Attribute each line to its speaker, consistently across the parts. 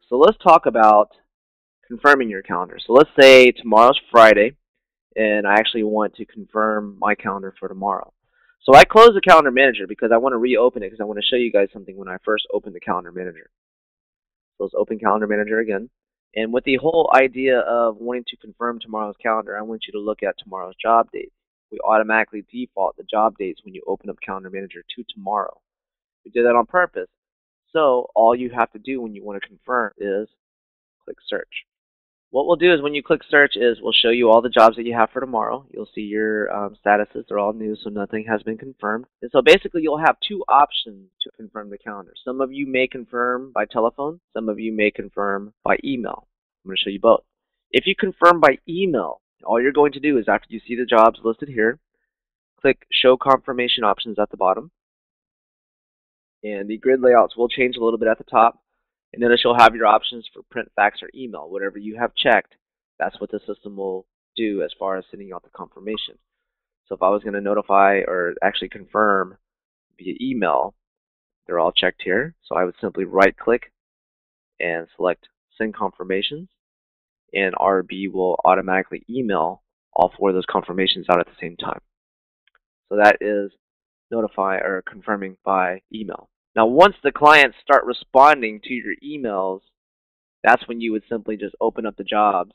Speaker 1: So let's talk about confirming your calendar. So let's say tomorrow's Friday, and I actually want to confirm my calendar for tomorrow. So I close the calendar manager because I want to reopen it because I want to show you guys something when I first opened the calendar manager. So let's open calendar manager again. And with the whole idea of wanting to confirm tomorrow's calendar, I want you to look at tomorrow's job dates. We automatically default the job dates when you open up calendar manager to tomorrow. We did that on purpose. So all you have to do when you want to confirm is click search. What we'll do is when you click search is we'll show you all the jobs that you have for tomorrow. You'll see your statuses. They're all new, so nothing has been confirmed. And so basically you'll have two options to confirm the calendar. Some of you may confirm by telephone. Some of you may confirm by email. I'm going to show you both. If you confirm by email, all you're going to do is after you see the jobs listed here, click show confirmation options at the bottom. And the grid layouts will change a little bit at the top. And notice you'll have your options for print, fax, or email. Whatever you have checked, that's what the system will do as far as sending out the confirmation. So if I was going to notify or actually confirm via email, they're all checked here. So I would simply right-click and select Send Confirmations, and RB will automatically email all four of those confirmations out at the same time. So that is notify or confirming by email. Now, once the clients start responding to your emails, that's when you would simply just open up the jobs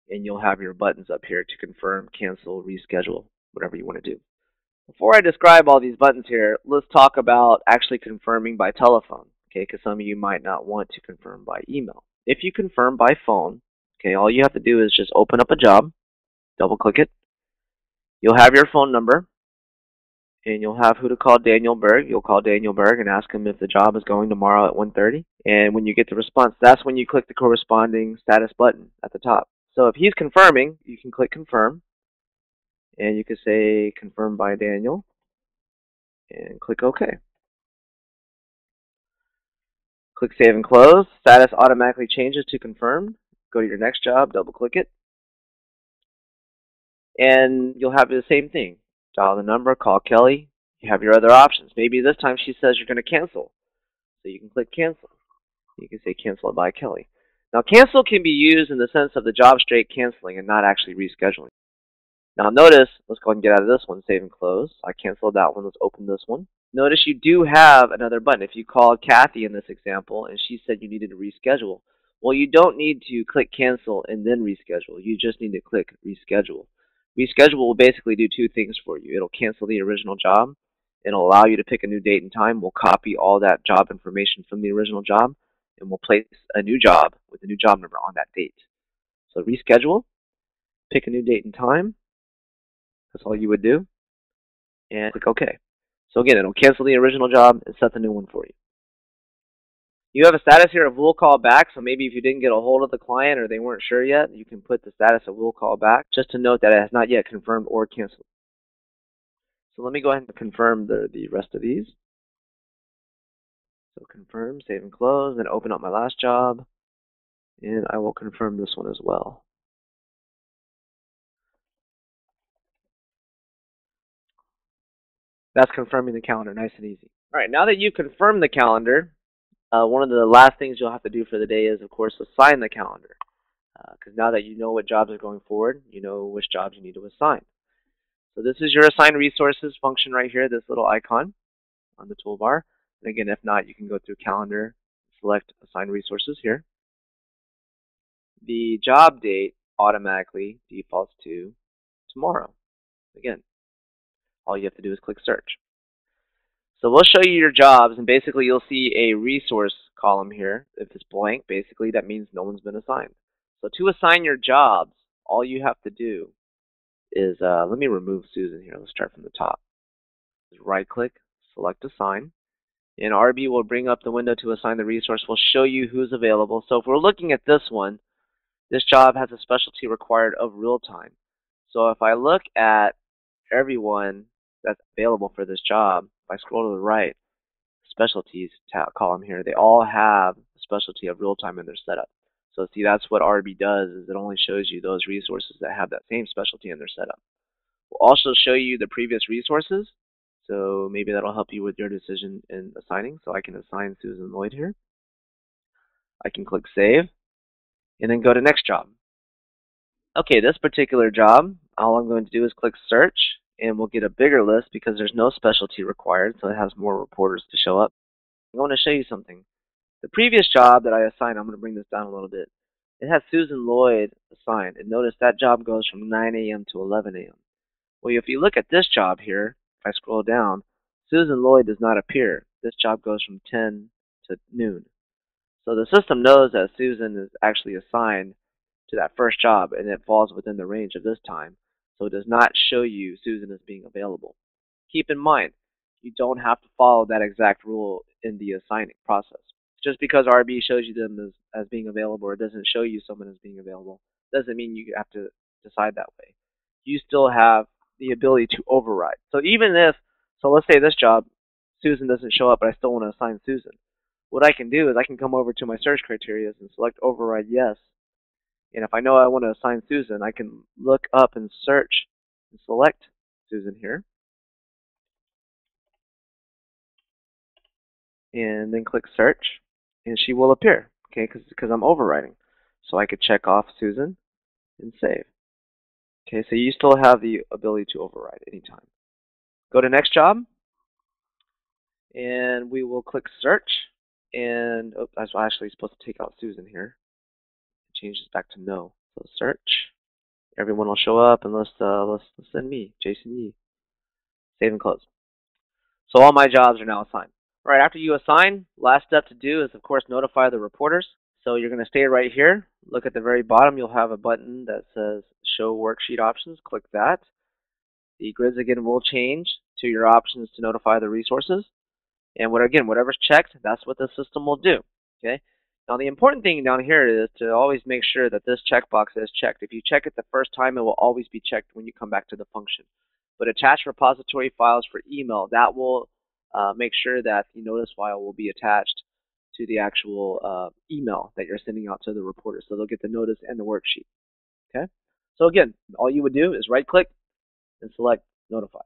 Speaker 1: and you'll have your buttons up here to confirm, cancel, reschedule, whatever you want to do. Before I describe all these buttons here, let's talk about actually confirming by telephone, okay, because some of you might not want to confirm by email. If you confirm by phone, okay, all you have to do is just open up a job, double click it. You'll have your phone number, and you'll have who to call Daniel Berg. You'll call Daniel Berg and ask him if the job is going tomorrow at 1:30. And when you get the response, that's when you click the corresponding status button at the top. So if he's confirming, you can click confirm. And you can say confirm by Daniel. And click OK. Click save and close. Status automatically changes to confirmed. Go to your next job, double click it. And you'll have the same thing. Dial the number, call Kelly. You have your other options. Maybe this time she says you're going to cancel. So you can click cancel. You can say cancel it by Kelly. Now cancel can be used in the sense of the job straight canceling and not actually rescheduling. Now notice, let's go ahead and get out of this one, save and close. I canceled that one. Let's open this one. Notice you do have another button. If you called Kathy in this example and she said you needed to reschedule, well, you don't need to click cancel and then reschedule. You just need to click reschedule. Reschedule will basically do two things for you. It'll cancel the original job. It'll allow you to pick a new date and time. We'll copy all that job information from the original job, and we'll place a new job with a new job number on that date. So reschedule, pick a new date and time. That's all you would do, and click OK. So again, it'll cancel the original job and set the new one for you. You have a status here of will call back, so maybe if you didn't get a hold of the client or they weren't sure yet, you can put the status of will call back, just to note that it has not yet confirmed or canceled. So let me go ahead and confirm the rest of these. So confirm, save and close, then open up my last job, and I will confirm this one as well. That's confirming the calendar, nice and easy. All right, now that you've confirmed the calendar, one of the last things you'll have to do for the day is, of course, assign the calendar. Because now that you know what jobs are going forward, you know which jobs you need to assign. So this is your assign resources function right here, this little icon on the toolbar. And again, if not, you can go through calendar, select assign resources here. The job date automatically defaults to tomorrow. Again, all you have to do is click search. So we'll show you your jobs, and basically you'll see a resource column here. If it's blank, basically that means no one's been assigned. So to assign your jobs, all you have to do is, let me remove Susan here. Let's start from the top. Just right click, select assign, and RB will bring up the window to assign the resource. We'll show you who's available. So if we're looking at this one, this job has a specialty required of real time. So if I look at everyone that's available for this job, if I scroll to the right, specialties column here, they all have the specialty of real time in their setup. So see, that's what RB does, is it only shows you those resources that have that same specialty in their setup. We'll also show you the previous resources, so maybe that'll help you with your decision in assigning. So I can assign Susan Lloyd here. I can click Save, and then go to Next Job. Okay, this particular job, all I'm going to do is click Search, and we'll get a bigger list because there's no specialty required, so it has more reporters to show up. I want to show you something. The previous job that I assigned, I'm going to bring this down a little bit. It has Susan Lloyd assigned, and notice that job goes from 9 a.m. to 11 a.m. Well, if you look at this job here, if I scroll down, Susan Lloyd does not appear. This job goes from 10 to noon. So the system knows that Susan is actually assigned to that first job, and it falls within the range of this time. So it does not show you Susan as being available. Keep in mind, you don't have to follow that exact rule in the assigning process. Just because RB shows you them as being available or doesn't show you someone as being available doesn't mean you have to decide that way. You still have the ability to override. So let's say this job, Susan doesn't show up, but I still want to assign Susan. What I can do is I can come over to my search criteria and select override yes. And if I know I want to assign Susan, I can look up and search and select Susan here. And then click search, and she will appear, okay, because I'm overriding. So I could check off Susan and save. Okay, so you still have the ability to override anytime. Go to next job, and we will click search, and I was actually supposed to take out Susan here. Change this back to no. So search. Everyone will show up, and let's send me, Jason Yee. Save and close. So all my jobs are now assigned. All right, after you assign, last step to do is, of course, notify the reporters. So you're going to stay right here. Look at the very bottom. You'll have a button that says Show Worksheet Options. Click that. The grids, again, will change to your options to notify the resources. And whatever's checked, that's what the system will do. Okay. Now, the important thing down here is to always make sure that this checkbox is checked. If you check it the first time, it will always be checked when you come back to the function. But attach repository files for email, that will make sure that the notice file will be attached to the actual email that you're sending out to the reporters. So they'll get the notice and the worksheet. Okay. So again, all you would do is right-click and select Notify.